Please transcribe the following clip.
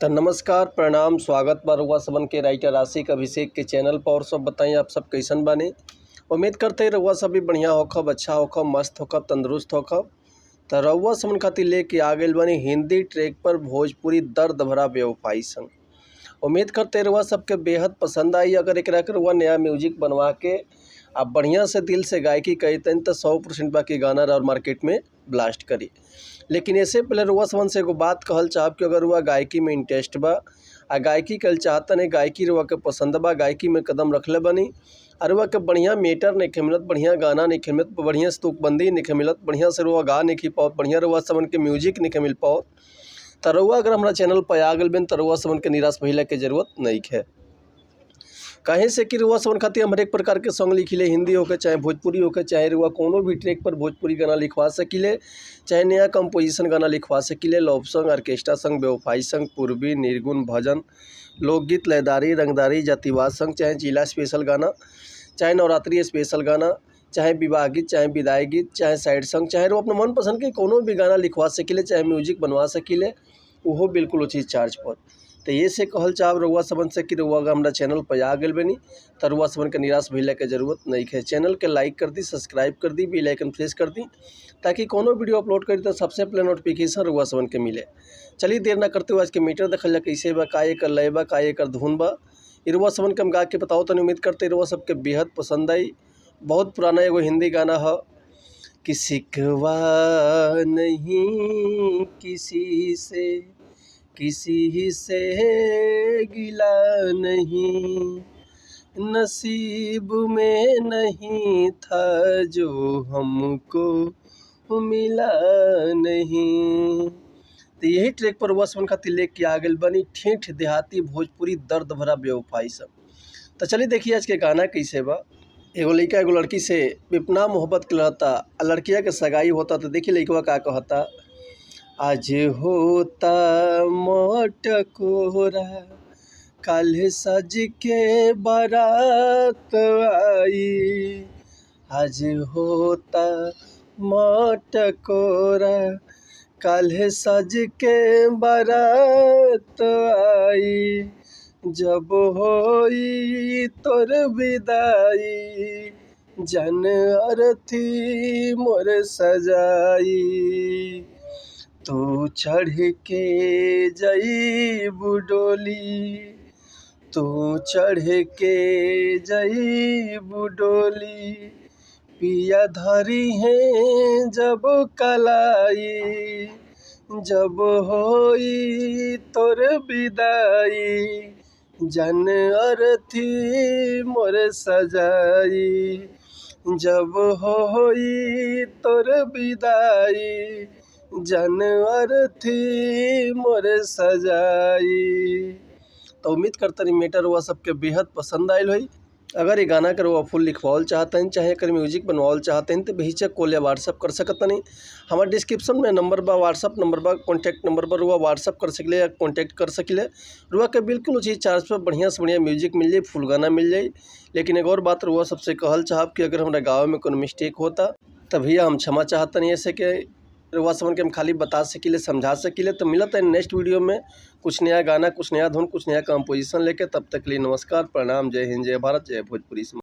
तो नमस्कार प्रणाम स्वागत बा रउआ सबन के राइटर आशिक अभिषेक के चैनल पर। और सब बताई आप सब कैसन बानी। उम्मीद करते रउआ सब भी बढ़िया होखब, अच्छा होखब, मस्त होखब, तंदुरुस्त होखब। तो रउआ सबन खातिर लेके आ गइल बानी हिंदी ट्रैक पर भोजपुरी दर्द भरा बेवफाई संग। उम्मीद करते रउआ सबके बेहद पसंद आई। अगर एकरा के रउआ नया म्यूजिक बनवा के आप बढ़िया से दिल से गायकी कईतन तो 100% बाकी गाना और मार्केट में ब्लास्ट करी। लेकिन इससे पहले रउआ सबन से एगो बात कहल चाहब कि अगर रउआ गायकी में इंटरेस्ट बा आ गायकी कल चाहतन है, गायकी रउआ के पसंद बा, गायकी में कदम रखले बनी और रउआ के बढ़िया मीटर नहीं मिलत, बढ़िया गाना नहीं मिलत, बढ़िया से तुकबंदी नहीं मिलत, बढ़िया से रउआ गा नहीं पाओ, बढ़िया रउआ सबन के म्यूजिक नहीं मिल पाओ। तो रउआ अगर हमारा चैनल पर आ गल बिन तो रउआ सबन के निराश भइले के जरूरत नहीं है। कहीं से कि रउआ सबन खातिर हम हर एक प्रकार के सॉन्ग लिखिले, हिंदी होके चाहे भोजपुरी होके, चाहे रउआ कोनो भी ट्रैक पर भोजपुरी गाना लिखवा सकिले, चाहे नया कंपोजिशन गाना लिखवा सकिले, लव सॉन्ग, ऑर्केस्ट्रा सॉन्ग, बेवफाई सॉन्ग, पूर्वी, निर्गुण, भजन, लोकगीत, लयदारी, रंगदारी, जातिवाद सॉन्ग, चाहे जिला स्पेशल गाना, चाहे नवरात्रि स्पेशल गाना, चाहे विवाह गीत, चाहे विदाई गीत, चाहे साइड सॉन्ग, चाहे वो अपने मनपसंद के कोनो भी गाना लिखवा सकिले, चाहे म्यूजिक बनवा सकिले, वो बिल्कुल उचित चार्ज पर। तो ये से कहल चाहब रउआ सबन से कि रउआ अगर हमारा चैनल पर आ गए बनी तो रउआ सबन के निराश भइले के जरूरत नहीं है। चैनल के लाइक कर दी, सब्सक्राइब कर दी, बेल आइकन प्रेस कर दी ताकि कोनो वीडियो अपलोड करी तो सबसे पहले नोटिफिकेशन रउआ सबन के मिले। चलिए देर ना करते हुए आज के मीटर देखल जा कैसे बा, का एकर लय बा, का एकर धुन बा, रउआ सबन के हम गा के बताओ। तो उम्मीद करते रउआ सबके बेहद पसंद आई। बहुत पुराना एगो हिंदी गाना है कि सिकवा नहीं किसी से, किसी से गिला नहीं, नसीब में नहीं था जो हमको मिला नहीं। तो यही ट्रैक पर वह सबन खातिर लेके आ गइल बनी ठेठ देहाती भोजपुरी दर्द भरा बेवफाई सब। तो चलिए देखिए आज के गाना कैसे बा। एगो लड़का एगो लड़की से इतना मोहब्बत करता, लड़किया के सगाई होता तो देखिए लड़कवा का कहता, आज होता मटकोरा कल सज के बारात आई, आज होता मटकोरा कल सज के बारात आई, जब होई तोर विदाई जन अरथी मोर सजाई, तू चढ़ के जईबू डोली, तू चढ़ के जईबू डोली, पिया धरी है जब कलाई, जब होई तोर विदाई जन अरथी मोर सजाई, जब होई तोर विदाई जन अरथी मोर सजाई। तो उम्मीद करते मीटर हुआ सबके बेहद पसंद आयल हुई। अगर ये गाना कर वो फुल लिखवाल चाहते हैं, चाहे अगर म्यूजिक बनवाल चाहते हैं तो बेहिचक कॉल या व्हाट्सअप कर सकते नहीं। हमारे डिस्क्रिप्शन में नंबर बा, व्हाट्सअप नंबर बा, कॉन्टैक्ट नंबर पर रुआ व्हाट्सअप कर सकिले या कॉन्टैक्ट कर सकिले। रुआ के बिल्कुल उसी चार्ज पर बढ़िया से बढ़िया म्यूजिक मिल जाए, फुल गाना मिल जाए। लेकिन एक और बात रुआ सबसे कहल चाहब कि अगर हमारे गाँव में कोई मिस्टेक होता तो भैया हम क्षमा चाहते नहीं, ऐसे कि रउआ सबन के हम खाली बता सकिले, समझा सकिले। तो मिलता है नेक्स्ट वीडियो में कुछ नया गाना, कुछ नया धुन, कुछ नया कंपोजिशन लेके। तब तक के लिए नमस्कार प्रणाम, जय हिंद, जय भारत, जय भोजपुरी।